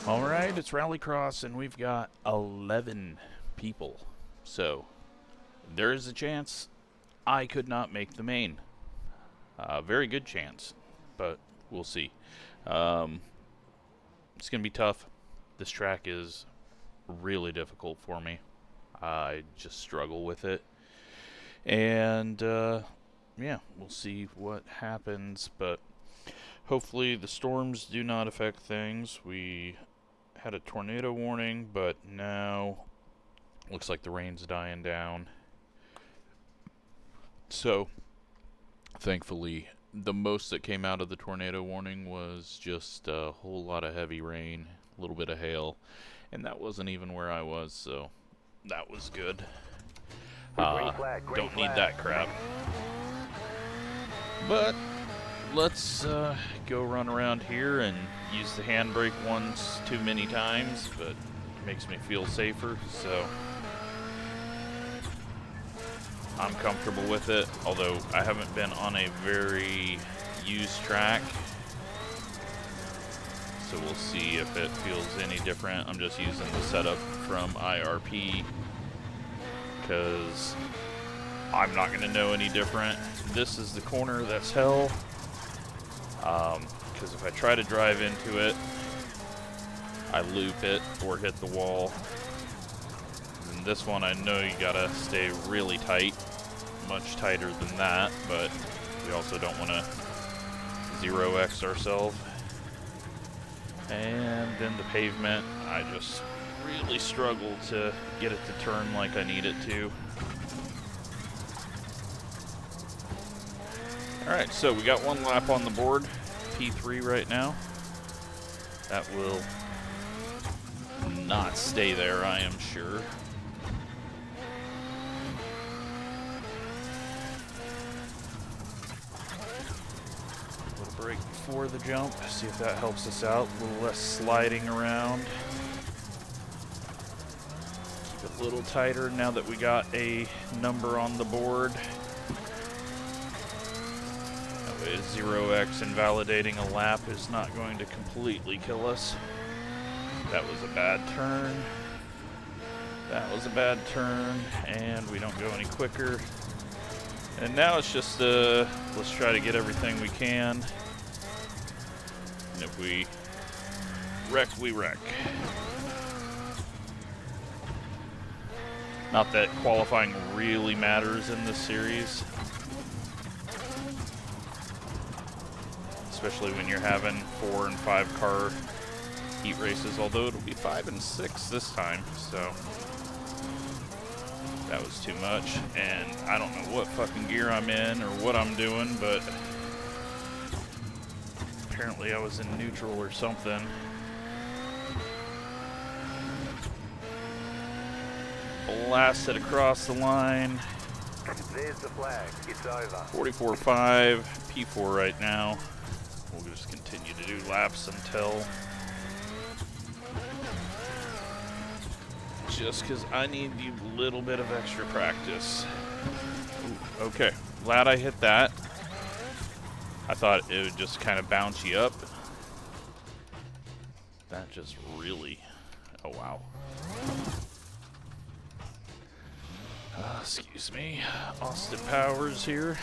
Alright, it's Rallycross, and we've got 11 people. So, there is a chance I could not make the main. Very good chance, but we'll see. It's going to be tough. This track is really difficult for me. I just struggle with it. And, yeah, we'll see what happens, but hopefully the storms do not affect things. We had a tornado warning, but now looks like the rain's dying down. So, thankfully, the most that came out of the tornado warning was just a whole lot of heavy rain, a little bit of hail, and that wasn't even where I was, so that was good. Don't need that crap. But let's go run around here and use the handbrake once too many times, but it makes me feel safer, so I'm comfortable with it, although I haven't been on a very used track, so we'll see if it feels any different. I'm just using the setup from IRP because I'm not going to know any different. This is the corner that's hell, because if I try to drive into it, I loop it or hit the wall. And this one I know you gotta stay really tight, much tighter than that, but we also don't want to 0x ourselves. And then the pavement, I just really struggle to get it to turn like I need it to. Alright, so we got one lap on the board, P3 right now. That will not stay there, I am sure. A little break before the jump, see if that helps us out. A little less sliding around. Keep it a little tighter now that we got a number on the board. 0x invalidating a lap is not going to completely kill us. That was a bad turn. That was a bad turn, and we don't go any quicker. And now it's just, let's try to get everything we can. And if we wreck, we wreck. Not that qualifying really matters in this series, especially when you're having 4 and 5 car heat races, although it'll be 5 and 6 this time, so that was too much. And I don't know what fucking gear I'm in or what I'm doing, but apparently I was in neutral or something. Blasted across the line. There's the flag. It's over. 44.5, P4 right now. We'll just continue to do laps until, just because I need a little bit of extra practice. Ooh, okay, glad I hit that. I thought it would just kind of bounce you up. That just really, oh wow. Excuse me, Austin Powers here.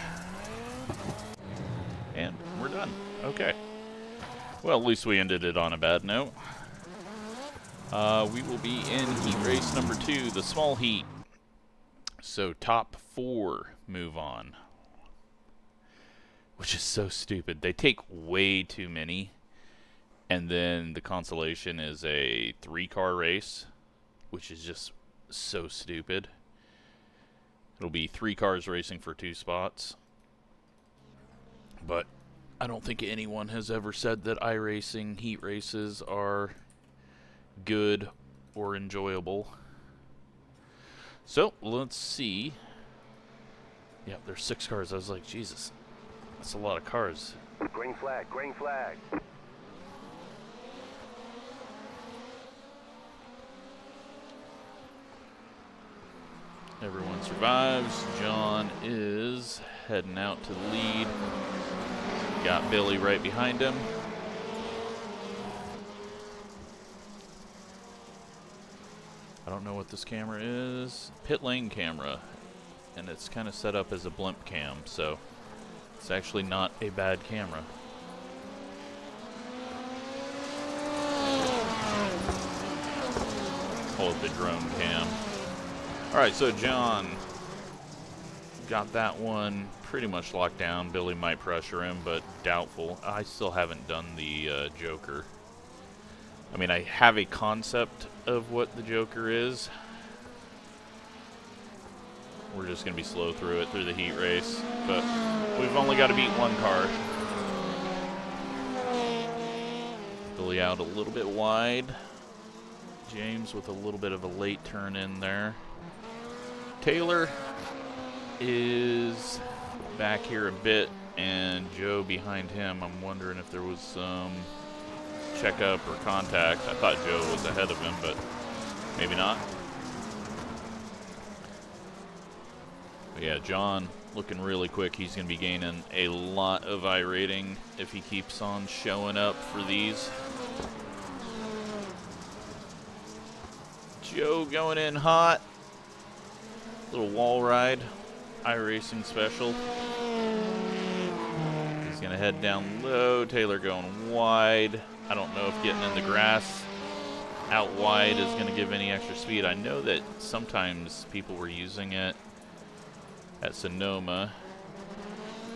And we're done. Okay. Well, at least we ended it on a bad note. We will be in heat race number 2, the small heat. So top 4 move on. Which is so stupid. They take way too many. And then the consolation is a 3-car race, which is just so stupid. It'll be 3 cars racing for 2 spots. But I don't think anyone has ever said that iRacing heat races are good or enjoyable. So, let's see. Yeah, there's 6 cars. I was like, Jesus, that's a lot of cars. Green flag, green flag. Everyone survives. John is heading out to the lead. Got Billy right behind him. don't know what this camera is. Pit lane camera. And it's kind of set up as a blimp cam, so it's actually not a bad camera. Hold the drone cam. Alright, so John got that one pretty much locked down. Billy might pressure him, but doubtful. I still haven't done the Joker. I mean, I have a concept of what the Joker is. We're just going to be slow through it, through the heat race. But we've only got to beat one car. Billy out a little bit wide. James with a little bit of a late turn in there. Taylor is back here a bit, and Joe behind him. I'm wondering if there was some checkup or contact. I thought Joe was ahead of him, but maybe not. But yeah, John looking really quick. He's going to be gaining a lot of I rating if he keeps on showing up for these. Joe going in hot. Little wall ride. iRacing special. He's going to head down low. Taylor going wide. I don't know if getting in the grass out wide is going to give any extra speed. I know that sometimes people were using it at Sonoma.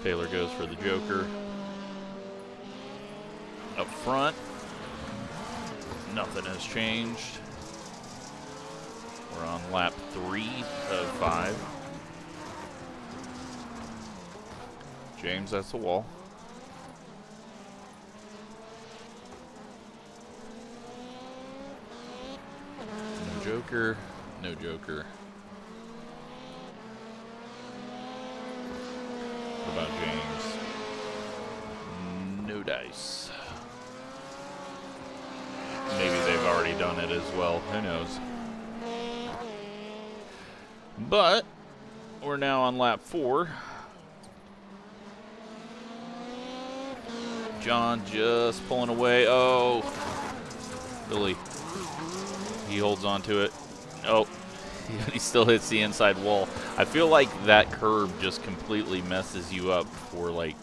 Taylor goes for the Joker. Up front, nothing has changed. We're on lap 3 of 5. James, that's the wall. No Joker, no Joker. What about James? No dice. Maybe they've already done it as well. Who knows? But we're now on lap 4. John just pulling away. Oh, Billy. He holds on to it. Oh, he still hits the inside wall. I feel like that curb just completely messes you up for like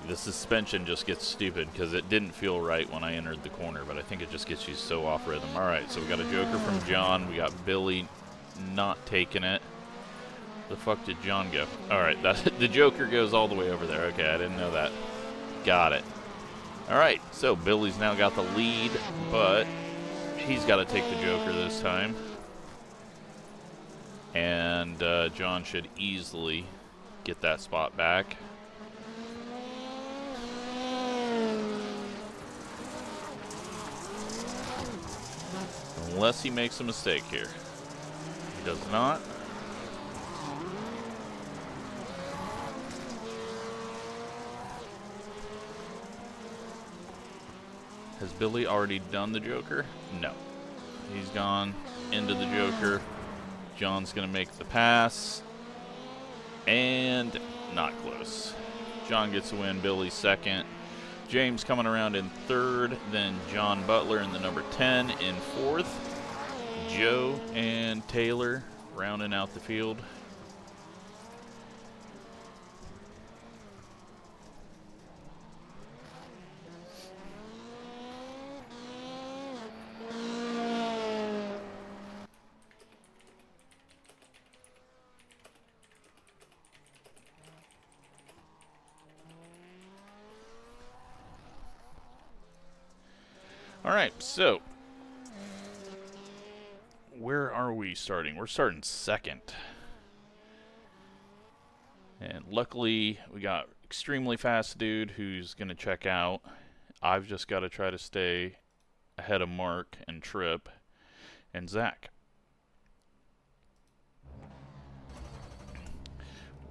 the suspension just gets stupid because it didn't feel right when I entered the corner, but I think it just gets you so off rhythm. All right, so we got a Joker from John. We got Billy not taking it. The fuck did John go? All right, the Joker goes all the way over there. Okay, I didn't know that. Got it. All right, so Billy's now got the lead, but he's got to take the Joker this time. And John should easily get that spot back. Unless he makes a mistake here. He does not. Has Billy already done the Joker? No. He's gone into the Joker. John's going to make the pass. And not close. John gets a win. Billy second. James coming around in third. Then John Butler in the number 10 in fourth. Joe and Taylor rounding out the field. All right, so where are we starting? We're starting second. And luckily, we got extremely fast dude who's going to check out. I've just got to try to stay ahead of Mark and Trip and Zach.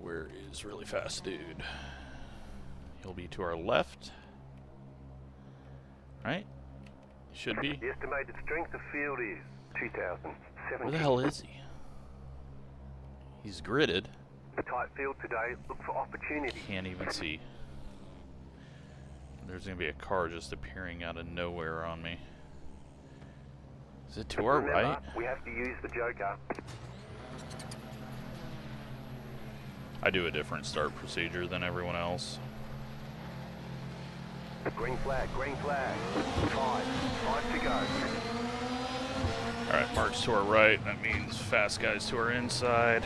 Where is really fast dude? He'll be to our left. Right? Should be. The estimated strength of field is 2,070. Where the hell is he? He's gridded. Tight field today. Look for opportunity. Can't even see. There's going to be a car just appearing out of nowhere on me. Is it to our Remember, right? we have to use the Joker. I do a different start procedure than everyone else. Green flag, green flag. 5 to go. Alright, Mark's to our right. That means fast guys to our inside.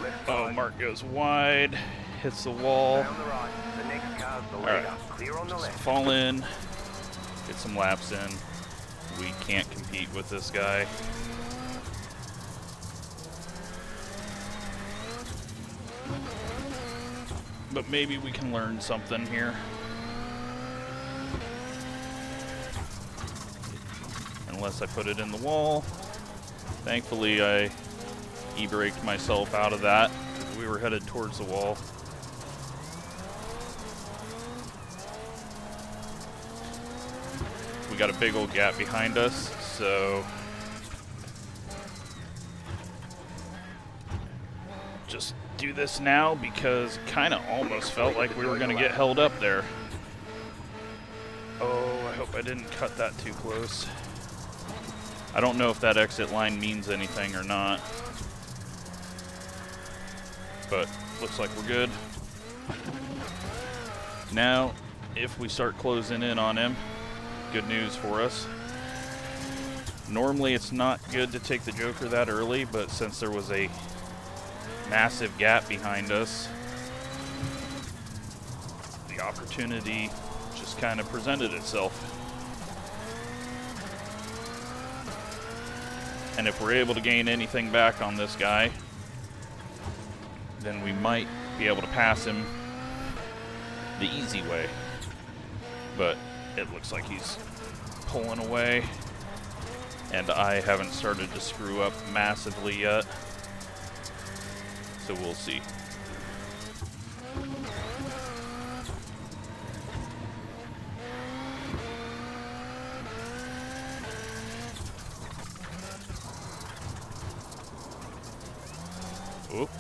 Left Oh, side. Mark goes wide. Hits the wall. Stay on the right. The next car's the leader. Alright. Clear on the Just left. fall in. Get some laps in. We can't compete with this guy. But maybe we can learn something here. Unless I put it in the wall. Thankfully, I e-braked myself out of that. We were headed towards the wall. We got a big old gap behind us, so just do this now because it kind of almost felt like we were going to get held up there. Oh, I hope I didn't cut that too close. I don't know if that exit line means anything or not, but looks like we're good. Now, if we start closing in on him, good news for us. Normally it's not good to take the Joker that early, but since there was a massive gap behind us, the opportunity just kind of presented itself. And if we're able to gain anything back on this guy, then we might be able to pass him the easy way. But it looks like he's pulling away, and I haven't started to screw up massively yet. So we'll see. Oop.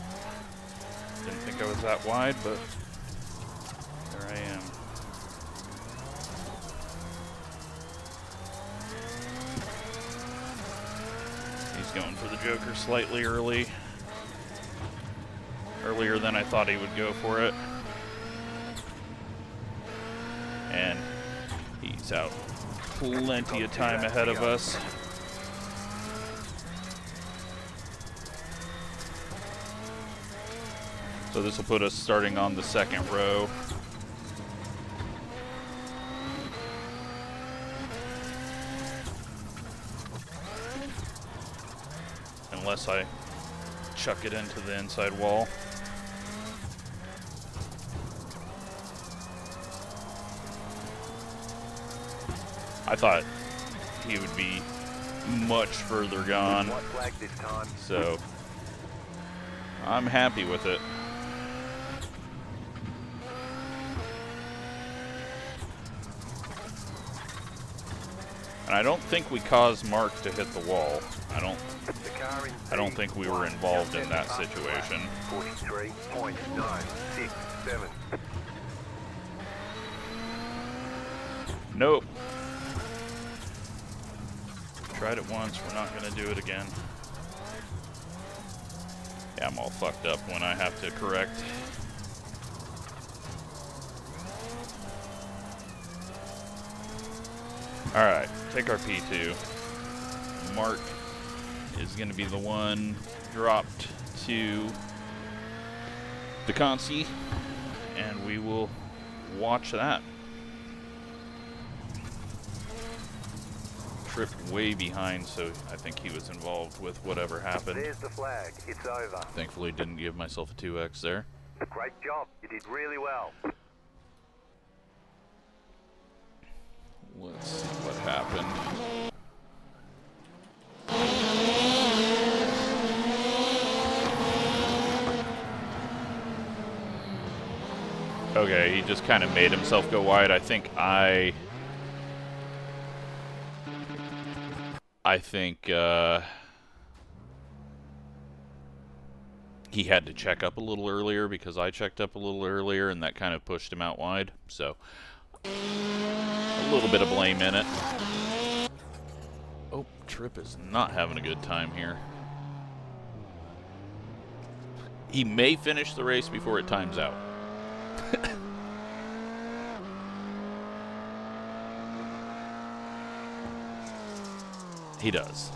Didn't think I was that wide, but there I am. He's going for the Joker slightly early. Earlier than I thought he would go for it. And he's out plenty of time ahead of us. So this will put us starting on the second row. Unless I chuck it into the inside wall. I thought he would be much further gone, White flag this time. so I'm happy with it. And I don't think we caused Mark to hit the wall. I don't think we were involved in that situation. 43.967. Nope. Tried it once, we're not gonna do it again. Yeah, I'm all fucked up when I have to correct. Alright, take our P2. Mark is gonna be the one dropped to the consi, and we will watch that. Tripped way behind, so I think he was involved with whatever happened. There's the flag. It's over. Thankfully didn't give myself a 2x there. Great job. You did really well. Let's see what happened. Okay, he just kind of made himself go wide. I think he had to check up a little earlier because I checked up a little earlier, and that kind of pushed him out wide. So a little bit of blame in it. Oh, Tripp is not having a good time here. He may finish the race before it times out. He does.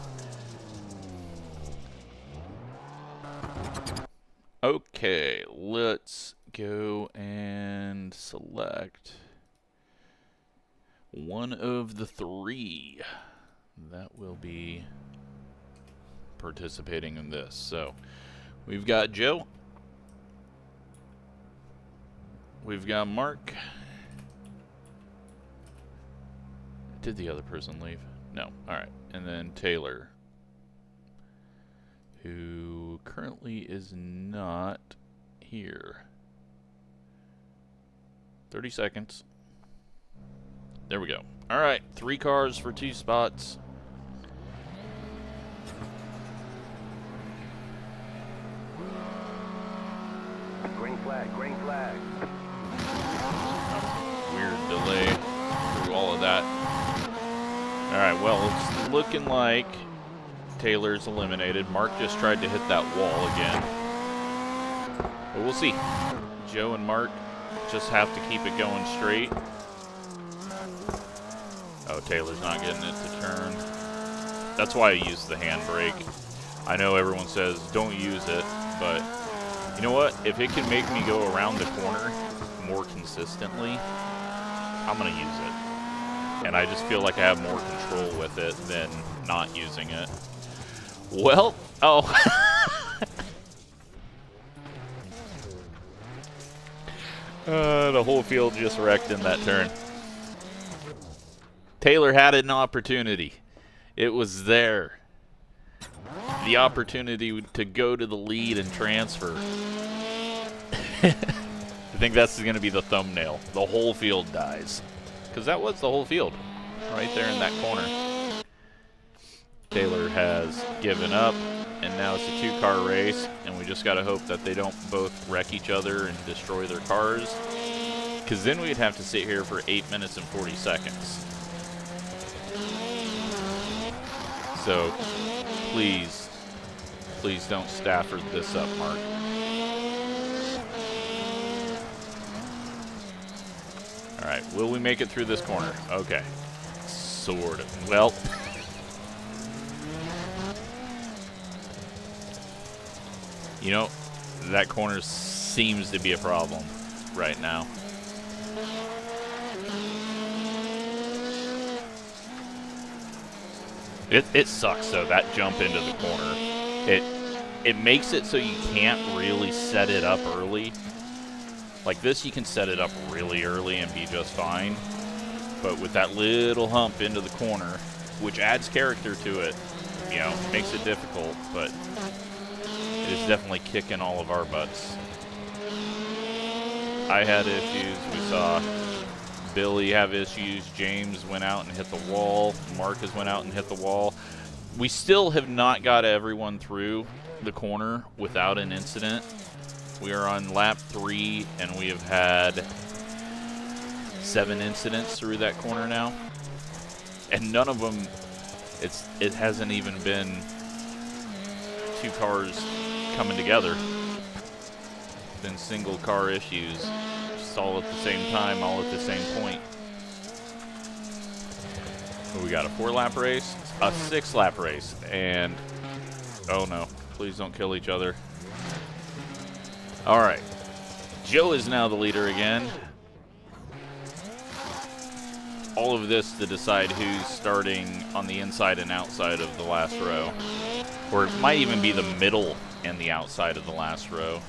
Okay, let's go and select one of the three that will be participating in this. So we've got Joe, we've got Mark. Did the other person leave? No. All right. And then Taylor, who currently is not here. 30 seconds. There we go. All right. 3 cars for 2 spots. Green flag, green flag. Weird delay through all of that. All right, well, it's looking like Taylor's eliminated. Mark just tried to hit that wall again. But we'll see. Joe and Mark just have to keep it going straight. Oh, Taylor's not getting it to turn. That's why I use the handbrake. I know everyone says don't use it, but you know what? If it can make me go around the corner more consistently, I'm going to use it. And I just feel like I have more control with it than not using it. Well, oh. The whole field just wrecked in that turn. Taylor had an opportunity. It was there. The opportunity to go to the lead and transfer. I think that's going to be the thumbnail. The whole field dies. Because that was the whole field, right there in that corner. Taylor has given up, and now it's a 2-car race, and we just got to hope that they don't both wreck each other and destroy their cars, because then we'd have to sit here for 8 minutes and 40 seconds. So, please, please don't Stafford this up, Mark. All right, will we make it through this corner? Okay, sort of. Well, you know, that corner seems to be a problem right now. It sucks though, that jump into the corner. It makes it so you can't really set it up early. Like this, you can set it up really early and be just fine. But with that little hump into the corner, which adds character to it, you know, makes it difficult, but it is definitely kicking all of our butts. I had issues. We saw Billy have issues. James went out and hit the wall. Marcus went out and hit the wall. We still have not got everyone through the corner without an incident. We are on lap 3, and we have had 7 incidents through that corner now. And none of them, it hasn't even been 2 cars coming together. It's been single car issues, just all at the same time, all at the same point. We got a 4-lap race, a 6-lap race, and oh no, please don't kill each other. All right, Joe is now the leader again. All of this to decide who's starting on the inside and outside of the last row. Or it might even be the middle and the outside of the last row.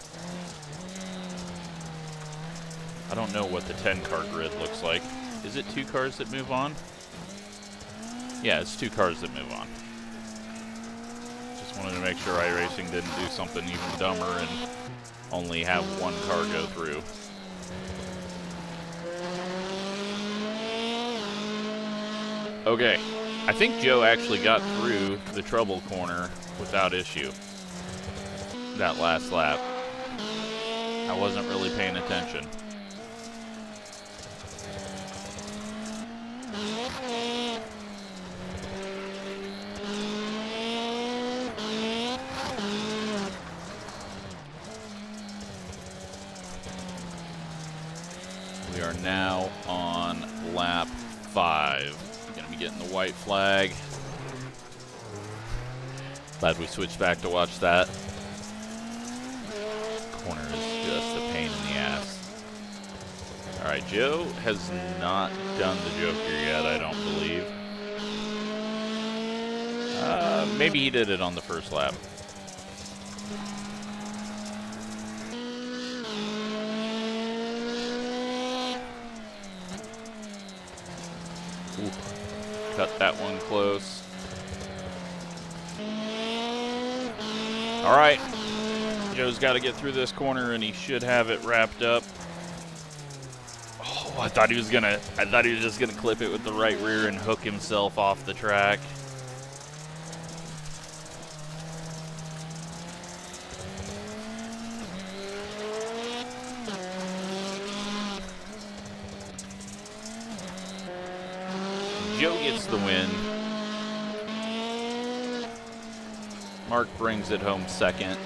I don't know what the 10-car grid looks like. Is it 2 cars that move on? Yeah, it's 2 cars that move on. Just wanted to make sure iRacing didn't do something even dumber and only have 1 car go through. Okay, I think Joe actually got through the trouble corner without issue that last lap. I wasn't really paying attention. now on lap 5. Gonna be getting the white flag. Glad we switched back to watch that. Corner is just a pain in the ass. Alright, Joe has not done the Joker yet, I don't believe. Maybe he did it on the first lap. Ooh, cut that one close. Alright, Joe's got to get through this corner and he should have it wrapped up. Oh, I thought he was just gonna clip it with the right rear and hook himself off the track. Joe gets the win. Mark brings it home second.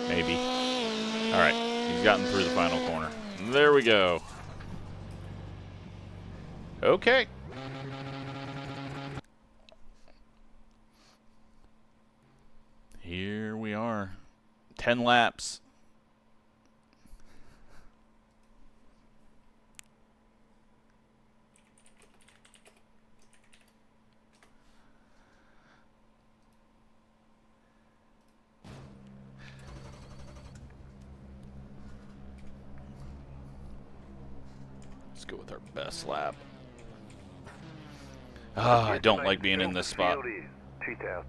Maybe. All right, he's gotten through the final corner. There we go. Okay. Here we are. 10 laps. Let's go with our best lap. I don't like being in this spot,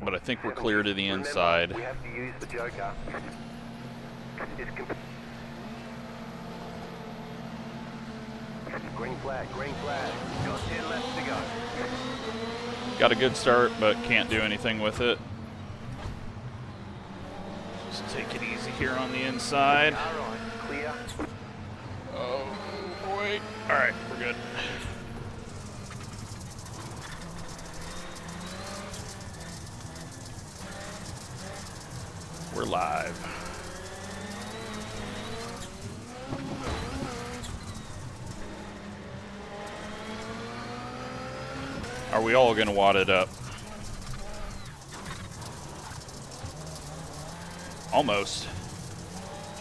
but I think we're clear to the inside. We have to use the Joker. Green flag, green flag. Got 10 laps to go. Got a good start, but can't do anything with it. Just take it easy here on the inside. All right, clear. Oh boy. All right, we're good. We're live. Are we all gonna wad it up? Almost.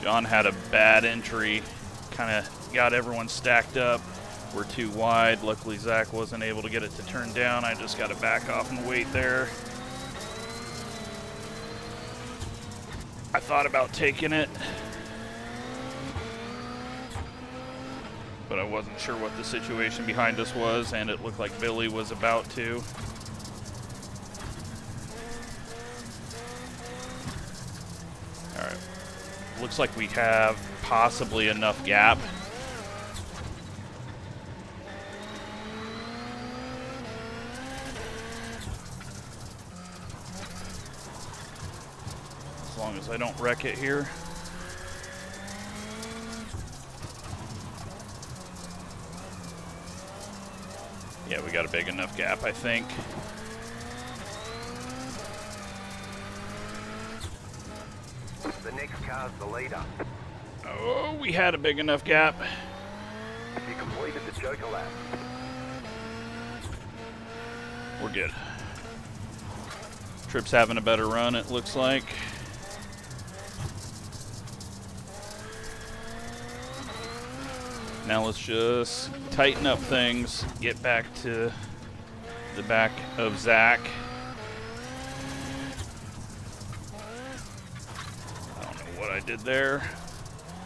John had a bad entry, kind of got everyone stacked up. We're too wide. Luckily, Zach wasn't able to get it to turn down. I just got to back off and wait there. I thought about taking it, but I wasn't sure what the situation behind us was, and it looked like Billy was about to. All right. Looks like we have possibly enough gap. As long as I don't wreck it here. Yeah, we got a big enough gap, I think. The next car's the leader. Oh, we had a big enough gap. You completed the Joker lap. We're good. Trip's having a better run, it looks like. Now let's just tighten up things, get back to the back of Zach. I don't know what I did there.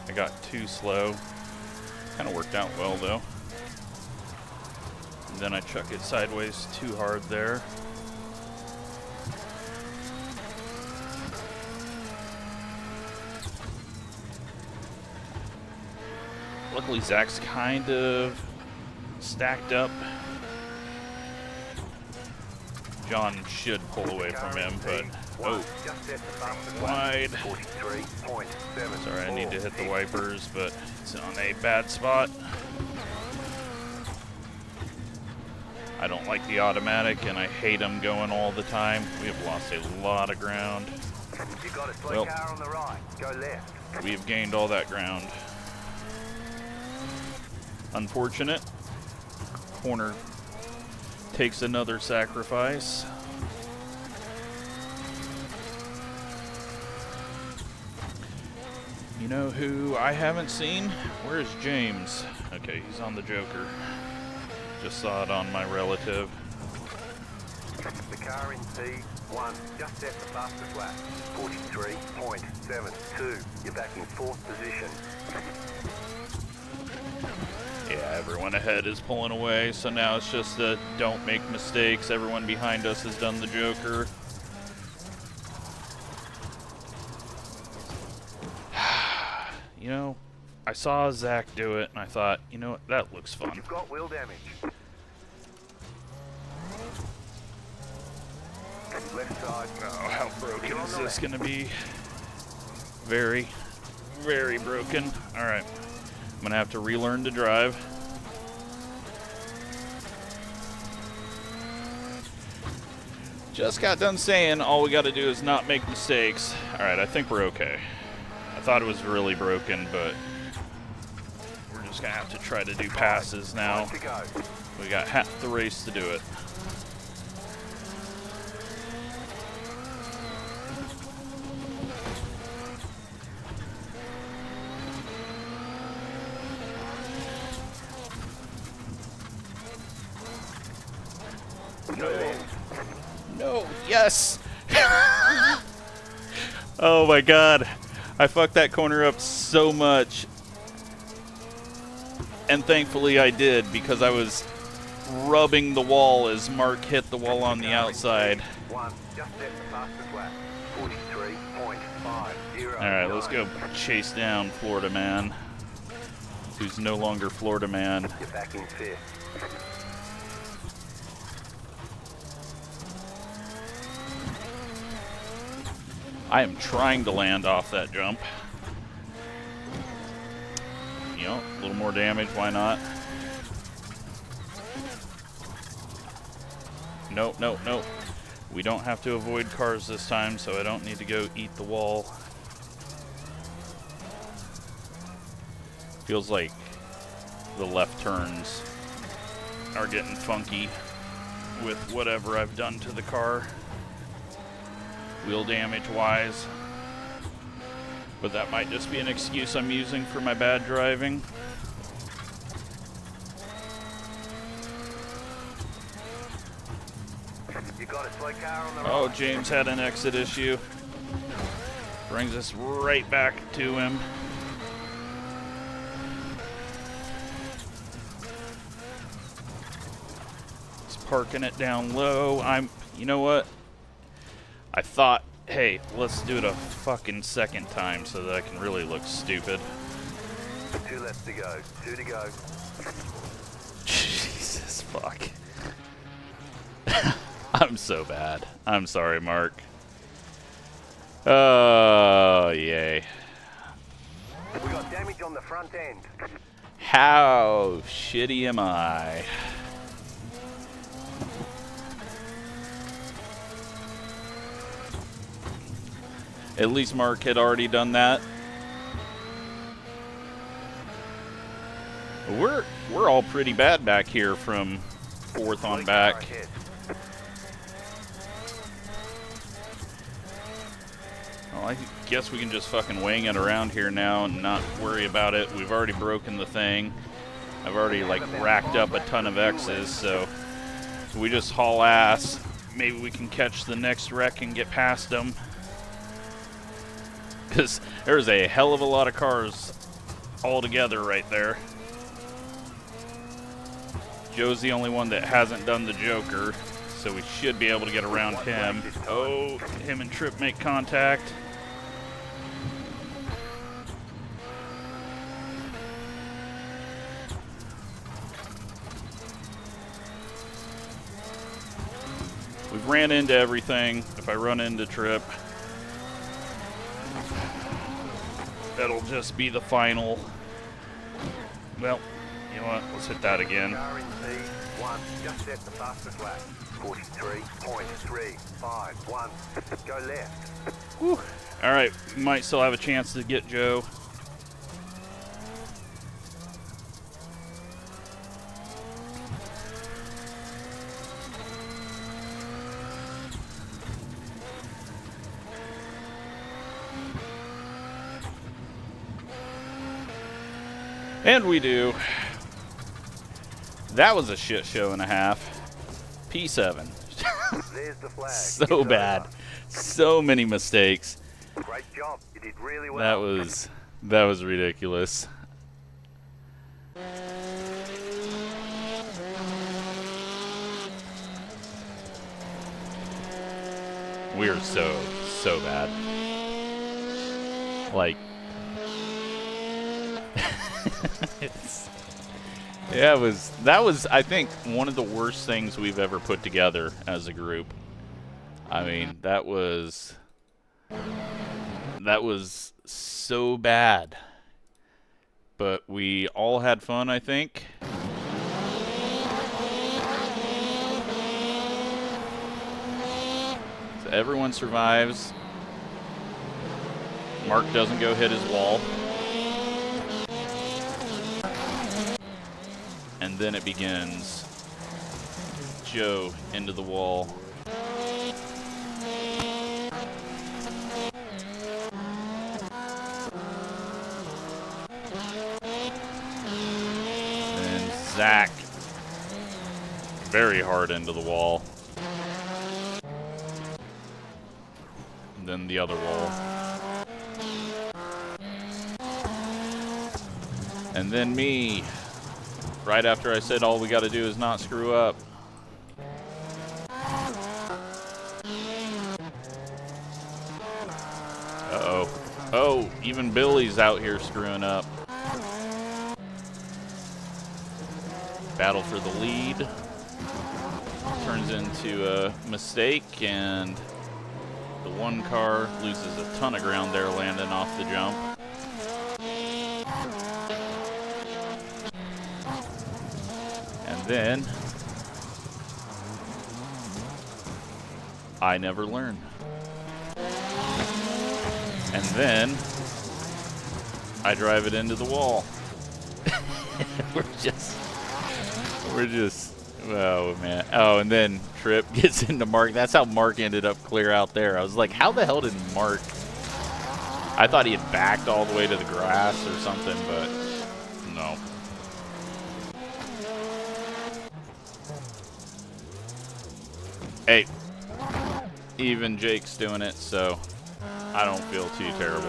I got too slow. Kind of worked out well though. And then I chuck it sideways too hard there. Luckily, Zach's kind of stacked up. John should pull away from him, but oh, wide. Sorry, I need to hit the wipers, but it's on a bad spot. I don't like the automatic, and I hate them going all the time. We have lost a lot of ground. You got a slow car on the right. Go left. We've gained all that ground. unfortunate. Corner takes another sacrifice. You know who I haven't seen? Where's James? Okay, he's on the Joker. Just saw it on my relative. The car in P1 just set the fastest lap. 43.72. You're back in 4th position. Yeah, everyone ahead is pulling away, so now it's just a don't make mistakes. Everyone behind us has done the Joker. You know, I saw Zach do it, and I thought, you know what, that looks fun. You've got wheel damage. Left side. Oh, how broken is this going to be? Very, very broken. Alright, I'm going to have to relearn to drive. Just got done saying all we got to do is not make mistakes. Alright, I think we're okay. I thought it was really broken, but we're just going to have to try to do passes now. We got half the race to do it. No. No. Yes. Oh my god. I fucked that corner up so much. And thankfully I did, because I was rubbing the wall as Mark hit the wall on the outside. Alright, let's go chase down Florida Man, who's no longer Florida Man. You're back in 5th. I am trying to land off that jump. You know, a little more damage, why not? Nope, nope, nope. We don't have to avoid cars this time, so I don't need to go eat the wall. Feels like the left turns are getting funky with whatever I've done to the car, wheel damage wise. But that might just be an excuse I'm using for my bad driving. You got a slow car on the Oh, right. James had an exit issue. Brings us right back to him. He's parking it down low. You know what? I thought, hey, let's do it a fucking second time so that I can really look stupid. 2 left to go. 2 to go. Jesus, fuck. I'm so bad. I'm sorry, Mark. Oh, yay. We got damage on the front end. How shitty am I? At least Mark had already done that. We're all pretty bad back here from 4th on back. Well, I guess we can just fucking wing it around here now and not worry about it. We've already broken the thing. I've already like racked up a ton of X's, so if we just haul ass, maybe we can catch the next wreck and get past them. Because there's a hell of a lot of cars all together right there. Joe's the only one that hasn't done the Joker, so we should be able to get around him. Oh, him and Trip make contact. We've ran into everything. If I run into Trip, that'll just be the final. Well, you know what? Let's hit that again. Car in P1 just set the fastest lap. 43.351. Go left. Whew. All right, we might still have a chance to get Joe. And we do. That was a shit show and a half. P7. There's the flag. So bad. So many mistakes. Great job. You did really well. That was ridiculous. We are so bad. Like, that was I think one of the worst things we've ever put together as a group. I mean, that was so bad. But we all had fun, I think. So everyone survives. Mark doesn't go hit his wall. And then it begins. Joe into the wall. And Zach very hard into the wall. And then the other wall. And then me, right after I said all we got to do is not screw up. Uh-oh. Oh, even Billy's out here screwing up. Battle for the lead. Turns into a mistake, and the one car loses a ton of ground there landing off the jump. Then I never learn. And then I drive it into the wall. we're just oh man. Oh, and then Tripp gets into Mark. That's how Mark ended up clear out there. I was like, how the hell did Mark? I thought he had backed all the way to the grass or something, but no. Hey, even Jake's doing it, so I don't feel too terrible.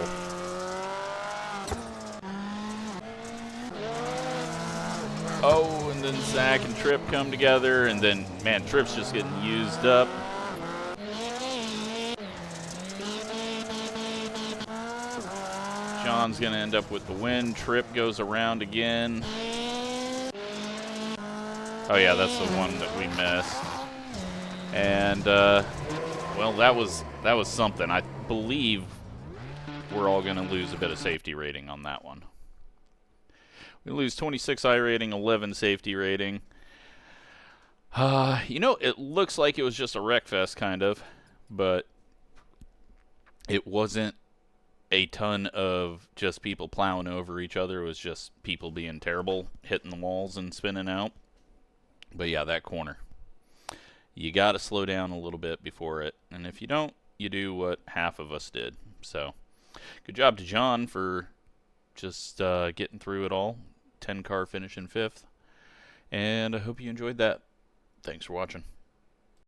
Oh, and then Zach and Tripp come together, and then, man, Tripp's just getting used up. John's going to end up with the win. Tripp goes around again. Oh, yeah, that's the one that we missed. And, well, that was something. I believe we're all going to lose a bit of safety rating on that one. We lose 26 I rating, 11 safety rating. You know, it looks like it was just a wreckfest, kind of, but it wasn't a ton of just people plowing over each other. It was just people being terrible, hitting the walls and spinning out. But, yeah, that corner. You got to slow down a little bit before it. And if you don't, you do what half of us did. So, good job to John for just getting through it all. 10 car finish in 5th. And I hope you enjoyed that. Thanks for watching.